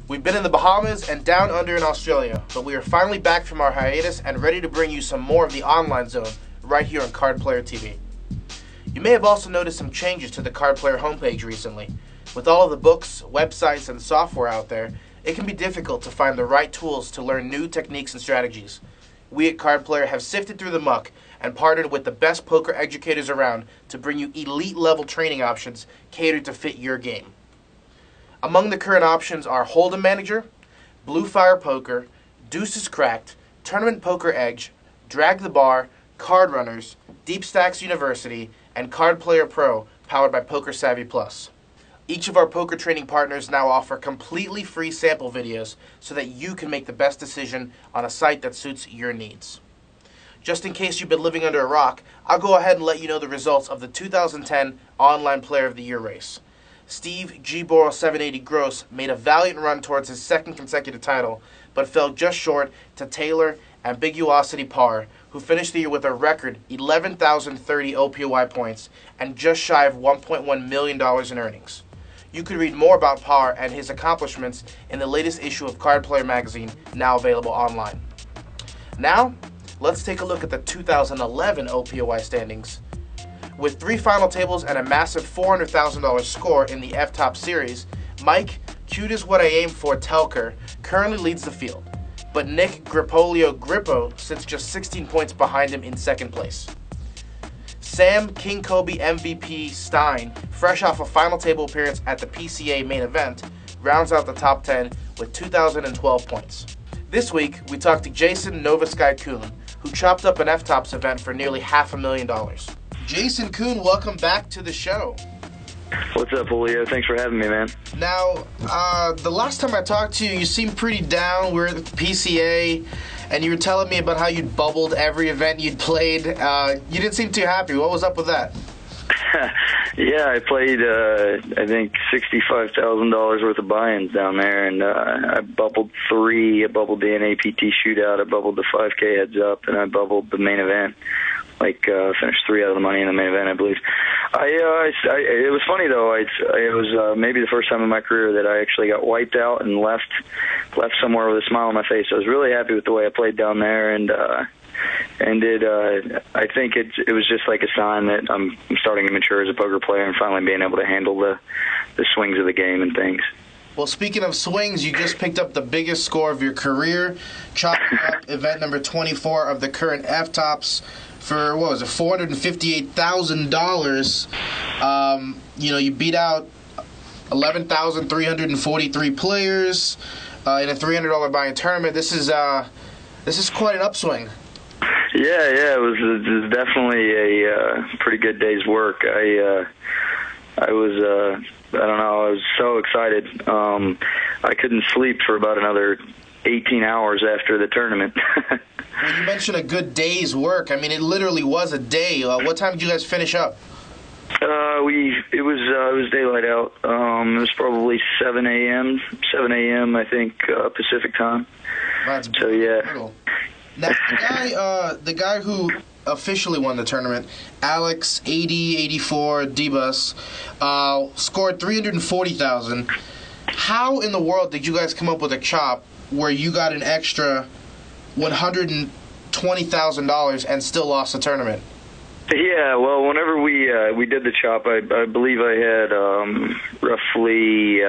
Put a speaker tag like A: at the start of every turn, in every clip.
A: We've been in the Bahamas and down under in Australia, but we are finally back from our hiatus and ready to bring you some more of the online zone right here on Card Player TV. You may have also noticed some changes to the Card Player homepage recently. With all of the books, websites, and software out there, it can be difficult to find the right tools to learn new techniques and strategies. We at Card Player have sifted through the muck and partnered with the best poker educators around to bring you elite level training options catered to fit your game. Among the current options are Hold'em Manager, Blue Fire Poker, Deuces Cracked, Tournament Poker Edge, Drag the Bar, Card Runners, Deep Stacks University, and Card Player Pro, powered by Poker Savvy Plus. Each of our poker training partners now offer completely free sample videos so that you can make the best decision on a site that suits your needs. Just in case you've been living under a rock, I'll go ahead and let you know the results of the 2010 Online Player of the Year race. Steve G. Boro 780 Gross made a valiant run towards his second consecutive title, but fell just short to Taylor Ambiguosity Parr, who finished the year with a record 11,030 OPOY points and just shy of $1.1 million in earnings. You can read more about Parr and his accomplishments in the latest issue of Card Player magazine, now available online. Now, let's take a look at the 2011 OPOY standings. With 3 final tables and a massive $400,000 score in the FTOPS series, Mike, cute as what I aim for Telker, currently leads the field, but Nick Gripolio Grippo sits just 16 points behind him in second place. Sam King Kobe MVP Stein, fresh off a final table appearance at the PCA main event, rounds out the top 10 with 2,012 points. This week, we talked to Jason NovaSky Koon, who chopped up an FTOPS event for nearly $500,000. Jason Koon, welcome back to the show.
B: What's up, Julio? Thanks for having me, man.
A: Now, the last time I talked to you, you seemed pretty down. We were at the PCA, and you were telling me about how you'd bubbled every event you'd played. You didn't seem too happy. What was up with that?
B: Yeah, I played, I think, $65,000 worth of buy-ins down there, and I bubbled 3. I bubbled the NAPT shootout, I bubbled the 5K heads up, and I bubbled the main event. Finished 3 out of the money in the main event, I believe. It was funny, though. It was maybe the first time in my career that I actually got wiped out and left somewhere with a smile on my face. I was really happy with the way I played down there, and I think it was just like a sign that I'm starting to mature as a poker player and finally being able to handle the swings of the game and things.
A: Well, speaking of swings, you just picked up the biggest score of your career, chopping up event number 24 of the current FTOPS for, what was it, $458,000. You beat out 11,343 players in a $300 buy-in tournament. This is quite an upswing.
B: Yeah, it was definitely a pretty good day's work. I was so excited. I couldn't sleep for about another 18 hours after the tournament.
A: Well, you mentioned a good day's work. I mean, it literally was a day. What time did you guys finish up?
B: It was daylight out. It was probably 7 a.m. I think, Pacific time.
A: That's
B: so yeah.
A: Brutal. Now, the guy who officially won the tournament, Alex 8084 Debus, scored 340,000. How in the world did you guys come up with a chop where you got an extra $120,000 and still lost the tournament?
B: Yeah, well, whenever we did the chop, I believe I had roughly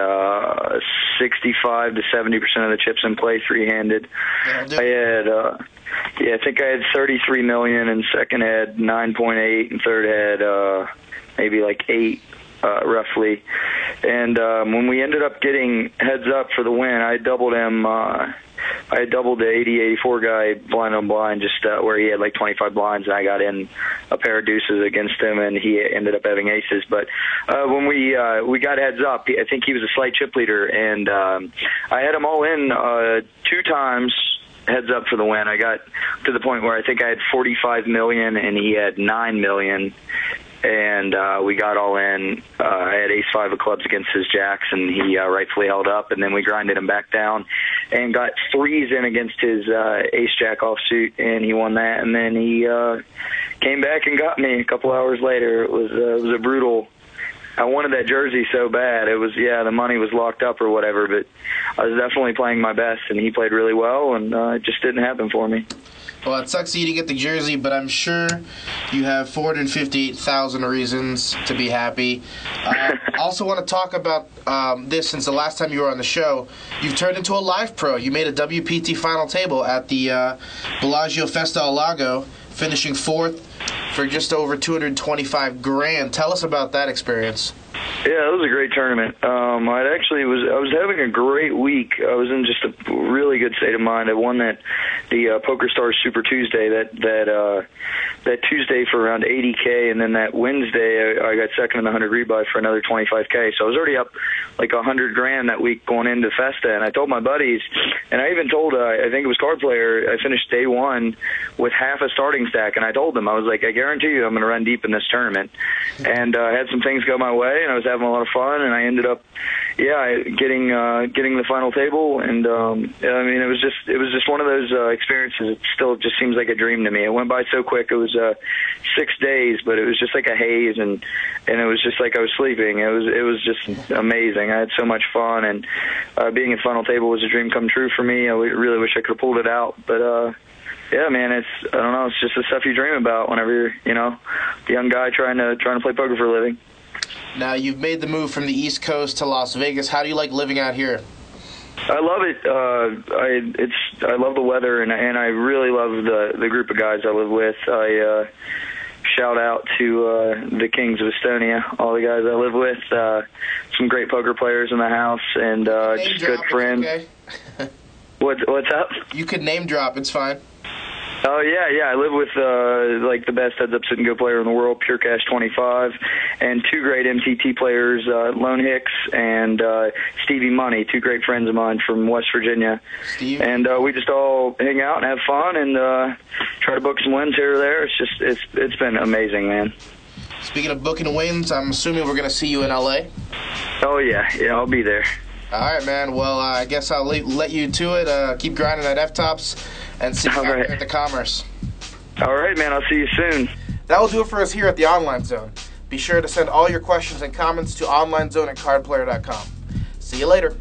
B: 65 to 70% of the chips in play free-handed. Yeah, I think I had 33 million, and second had 9.8, and third had maybe like 8, roughly. And when we ended up getting heads up for the win, I doubled him. I doubled the 80-84 guy blind on blind, just where he had like 25 blinds, and I got in a pair of deuces against him, and he ended up having aces. But when we got heads up, I think he was a slight chip leader, and I had him all in 2 times heads up for the win. I got to the point where I think I had 45 million, and he had 9 million. And we got all in. I had ace-5 of clubs against his jacks, and he rightfully held up. And then we grinded him back down and got 3s in against his ace-jack offsuit, and he won that. And then he came back and got me a couple hours later. It was a brutal I wanted that jersey so bad. It was, the money was locked up or whatever, but I was definitely playing my best, and he played really well, and it just didn't happen for me.
A: Well, it sucks for you to get the jersey, but I'm sure you have 458,000 reasons to be happy. I also want to talk about this since the last time you were on the show. You've turned into a live pro. You made a WPT final table at the Bellagio Festa al Lago, finishing 4th for just over $225,000. Tell us about that experience.
B: Yeah, it was a great tournament. I was having a great week. I was in just a really good state of mind. I won the Poker Stars Super Tuesday that Tuesday for around $80K, and then that Wednesday I got second in the 100 rebuy for another $25K. So I was already up like $100,000 that week going into Festa, and I told my buddies, and I even told I think it was Card Player. I finished day one with half a starting stack, and I told them, I was like, I guarantee you I'm going to run deep in this tournament. And I had some things go my way, and I was having a lot of fun, and I ended up getting the final table, and I mean, it was just one of those experiences. It still just seems like a dream to me. It went by so quick. It was 6 days, but it was just like a haze, and it was just like I was sleeping. It was just amazing. I had so much fun, and being at final table was a dream come true for me. I really wish I could have pulled it out, but yeah, man, I don't know, it's just the stuff you dream about whenever you're, a young guy trying to play poker for a living.
A: Now, you've made the move from the East Coast to Las Vegas. How do you like living out here?
B: I love it. I love the weather, and I really love the group of guys I live with. I shout out to the Kings of Estonia, all the guys I live with. Some great poker players in the house, and just good friends. Okay. What's up?
A: You could name drop. It's fine.
B: Oh, yeah. I live with, the best heads-up sit-and-go player in the world, Pure Cash 25, and two great MTT players, Lone Hicks and Stevie Money, two great friends of mine from West Virginia.
A: Steve?
B: And we just all hang out and have fun and try to book some wins here or there. It's been amazing, man.
A: Speaking of booking wins, I'm assuming we're going to see you in L.A.?
B: Oh, yeah, I'll be there.
A: All right, man. Well, I guess I'll let you to it. Keep grinding at FTOPS and see you out there at the Commerce.
B: All right, man. I'll see you soon.
A: That will do it for us here at the Online Zone. Be sure to send all your questions and comments to onlinezone@cardplayer.com. See you later.